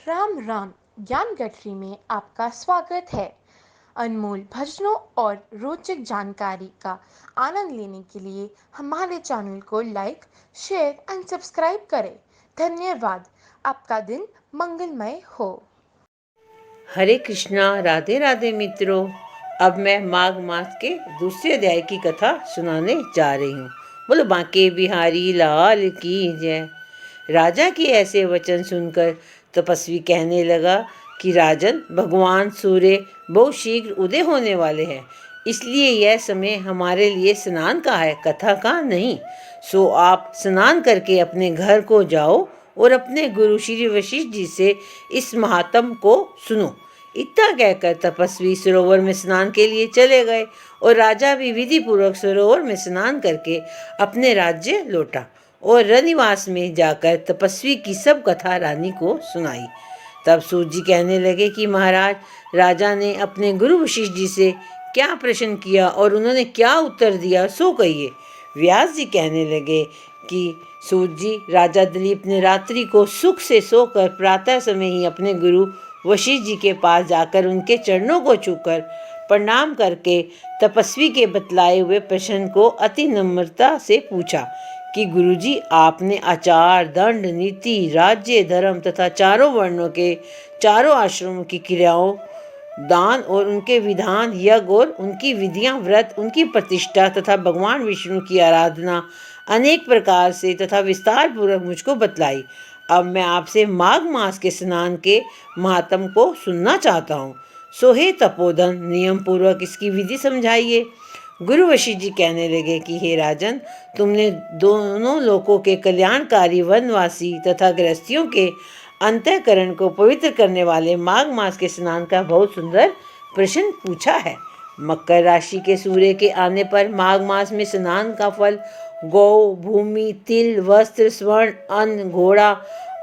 राम राम। ज्ञान गठरी में आपका स्वागत है। अनमोल भजनों और रोचक जानकारी का आनंद लेने के लिए हमारे चैनल को लाइक, शेयर एंड सब्सक्राइब करें। धन्यवाद। आपका दिन मंगलमय हो। हरे कृष्णा, राधे राधे मित्रों। अब मैं माघ मास के दूसरे अध्याय की कथा सुनाने जा रही हूँ। बोलो बांके बिहारी लाल की जय। राजा के ऐसे वचन सुनकर तपस्वी कहने लगा कि राजन, भगवान सूर्य बहुत शीघ्र उदय होने वाले हैं, इसलिए यह समय हमारे लिए स्नान का है, कथा का नहीं। सो आप स्नान करके अपने घर को जाओ और अपने गुरु श्री वशिष्ठ जी से इस महात्म को सुनो। इतना कहकर तपस्वी सरोवर में स्नान के लिए चले गए और राजा भी विधि पूर्वक सरोवर में स्नान करके अपने राज्य लौटा और रनिवास में जाकर तपस्वी की सब कथा रानी को सुनाई। तब सूत जी कहने लगे कि महाराज, राजा ने अपने गुरु वशिष्ठ जी से क्या प्रश्न किया और उन्होंने क्या उत्तर दिया, सो कहिए। व्यास जी कहने लगे कि सूत जी, राजा दिलीप ने रात्रि को सुख से सोकर प्रातः समय ही अपने गुरु वशिष्ठ जी के पास जाकर उनके चरणों को छूकर प्रणाम करके तपस्वी के बतलाए हुए प्रश्न को अति नम्रता से पूछा कि गुरुजी, आपने आचार, दंड, नीति, राज्य, धर्म तथा चारों वर्णों के चारों आश्रमों की क्रियाओं, दान और उनके विधान, यज्ञ और उनकी विधियां, व्रत, उनकी प्रतिष्ठा तथा भगवान विष्णु की आराधना अनेक प्रकार से तथा विस्तार पूर्वक मुझको बतलाई। अब मैं आपसे माघ मास के स्नान के महात्म को सुनना चाहता हूँ। सो हे तपोधन, नियम पूर्वक इसकी विधि समझाइए। गुरु वशिष्ठ जी कहने लगे कि हे राजन, तुमने दोनों लोकों के कल्याणकारी वनवासी तथा गृहस्थियों के अंतःकरण को पवित्र करने वाले माघ मास के स्नान का बहुत सुंदर प्रश्न पूछा है। मकर राशि के सूर्य के आने पर माघ मास में स्नान का फल गौ, भूमि, तिल, वस्त्र, स्वर्ण, अन्न, घोड़ा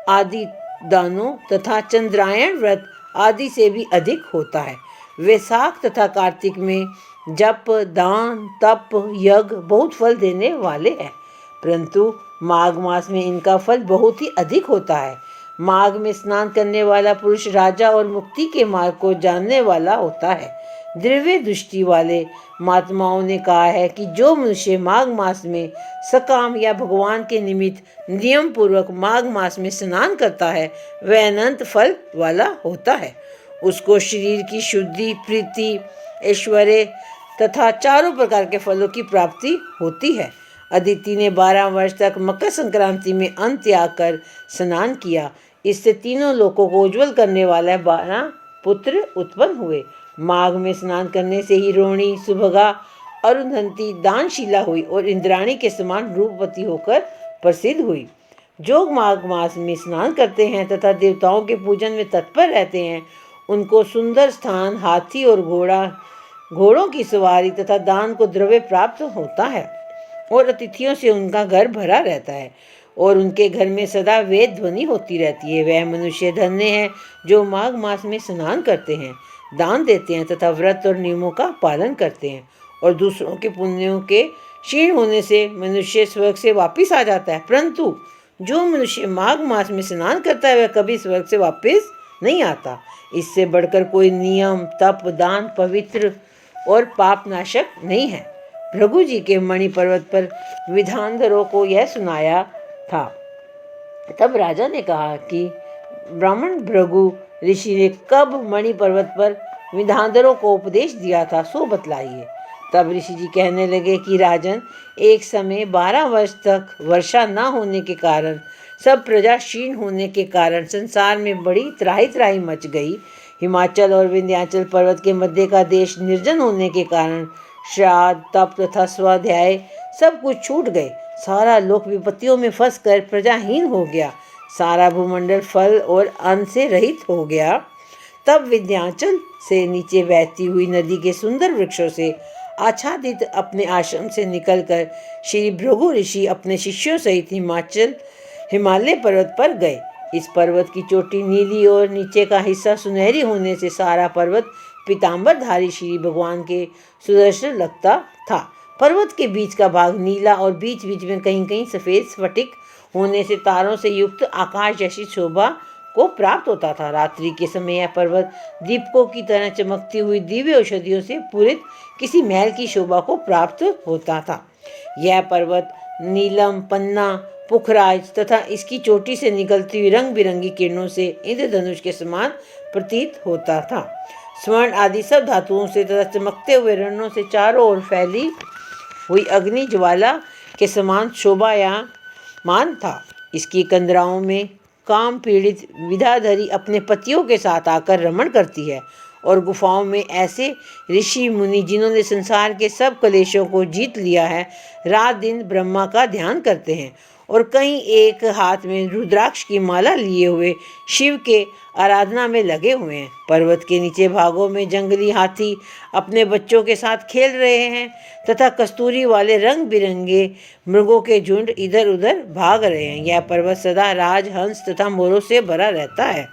आदि दानों तथा चंद्रायण व्रत आदि से भी अधिक होता है। वैशाख तथा कार्तिक में जप, दान, तप, यज्ञ बहुत फल देने वाले हैं, परंतु माघ मास में इनका फल बहुत ही अधिक होता है। माघ में स्नान करने वाला पुरुष राजा और मुक्ति के मार्ग को जानने वाला होता है। द्रव्य दृष्टि वाले महात्माओं ने कहा है कि जो मनुष्य माघ मास में सकाम या भगवान के निमित्त नियम पूर्वक माघ मास में स्नान करता है, वह अनंत फल वाला होता है। उसको शरीर की शुद्धि, प्रीति, ऐश्वर्य तथा चारों प्रकार के फलों की प्राप्ति होती है। अदिति ने 12 वर्ष तक मकर संक्रांति में अन्न त्याग कर स्नान किया। इससे तीनों लोकों को उज्जवल करने वाले 12 पुत्र उत्पन्न हुए। माघ में स्नान करने से ही रोहिणी, सुभगा, अरुंधति दानशीला हुई और इंद्राणी के समान रूपवती होकर प्रसिद्ध हुई। जो माघ मास में स्नान करते हैं तथा देवताओं के पूजन में तत्पर रहते हैं, उनको सुंदर स्थान, हाथी और घोड़ों की सवारी तथा दान को द्रव्य प्राप्त होता है और अतिथियों से उनका घर भरा रहता है और उनके घर में सदा वेद ध्वनि होती रहती है। वह मनुष्य धन्य है जो माघ मास में स्नान करते हैं, दान देते हैं तथा व्रत और नियमों का पालन करते हैं और दूसरों के पुण्यों के क्षीण होने से मनुष्य स्वर्ग से वापिस आ जाता है। परंतु जो मनुष्य माघ मास में स्नान करता है, वह कभी स्वर्ग से वापिस नहीं आता। इससे बढ़कर कोई नियम, तप, दान पवित्र और पाप नाशक नहीं है। भृगु जी के मणि पर्वत पर विधानधरों को यह सुनाया था। तब राजा ने कहा कि ब्राह्मण भृगु ऋषि ने कब मणि पर्वत पर विधानधरों को उपदेश दिया था, सो बतलाइए। तब ऋषि जी कहने लगे कि राजन, एक समय 12 वर्ष तक वर्षा न होने के कारण, सब प्रजा क्षीण होने के कारण संसार में बड़ी त्राही त्राही मच गई। हिमाचल और विंध्याचल पर्वत के मध्य का देश निर्जन होने के कारण श्राद्ध, तप तथा स्वाध्याय सब कुछ छूट गए। सारा लोक विपत्तियों में फंसकर प्रजाहीन हो गया। सारा भूमंडल फल और अन्न से रहित हो गया। तब विंध्याचल से नीचे बहती हुई नदी के सुंदर वृक्षों से आच्छादित अपने आश्रम से निकलकर श्री भृगु ऋषि अपने शिष्यों सहित हिमालय पर्वत पर गए। इस पर्वत की चोटी नीली और नीचे का हिस्सा सुनहरी होने से सारा पर्वत पीताम्बरधारी श्री भगवान के सुदर्शन लगता था। पर्वत के बीच का भाग नीला और बीच बीच में कहीं कहीं सफ़ेद स्फटिक होने से तारों से युक्त आकाश जैसी शोभा को प्राप्त होता था। रात्रि के समय यह पर्वत दीपकों की तरह चमकती हुई दिव्य औषधियों से पूरित किसी महल की शोभा को प्राप्त होता था। यह पर्वत नीलम, पन्ना, पुखराज तथा इसकी चोटी से निकलती हुई रंग बिरंगी किरणों से इंद्रधनुष के समान प्रतीत होता था। स्वर्ण आदि सब धातुओं से तथा चमकते हुए रत्नों से चारों ओर फैली हुई अग्नि ज्वाला के समान शोभायमान था। इसकी कंदराओं में काम पीड़ित विद्याधरी अपने पतियों के साथ आकर रमण करती है, और गुफाओं में ऐसे ऋषि मुनि जिन्होंने संसार के सब कलेशों को जीत लिया है, रात दिन ब्रह्मा का ध्यान करते हैं, और कहीं एक हाथ में रुद्राक्ष की माला लिए हुए शिव के आराधना में लगे हुए हैं। पर्वत के निचे भागों में जंगली हाथी अपने बच्चों के साथ खेल रहे हैं तथा कस्तूरी वाले रंग बिरंगे मृगों के झुंड इधर उधर भाग रहे हैं। यह पर्वत सदा राजहंस तथा मोरों से भरा रहता है,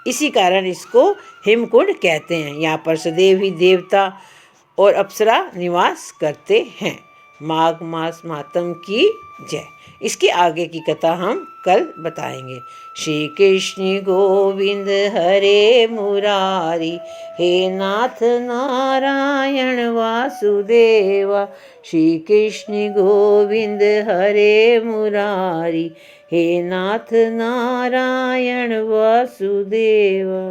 इसी कारण इसको हिमकुंड कहते हैं। यहाँ पर सदैव ही देवता और अप्सरा निवास करते हैं। माघ मास मातम की जय। इसके आगे की कथा हम कल बताएंगे। श्री कृष्ण गोविंद हरे मुरारी, हे नाथ नारायण वासुदेवा। श्री कृष्ण गोविंद हरे मुरारी, हे नाथ नारायण वासुदेवा।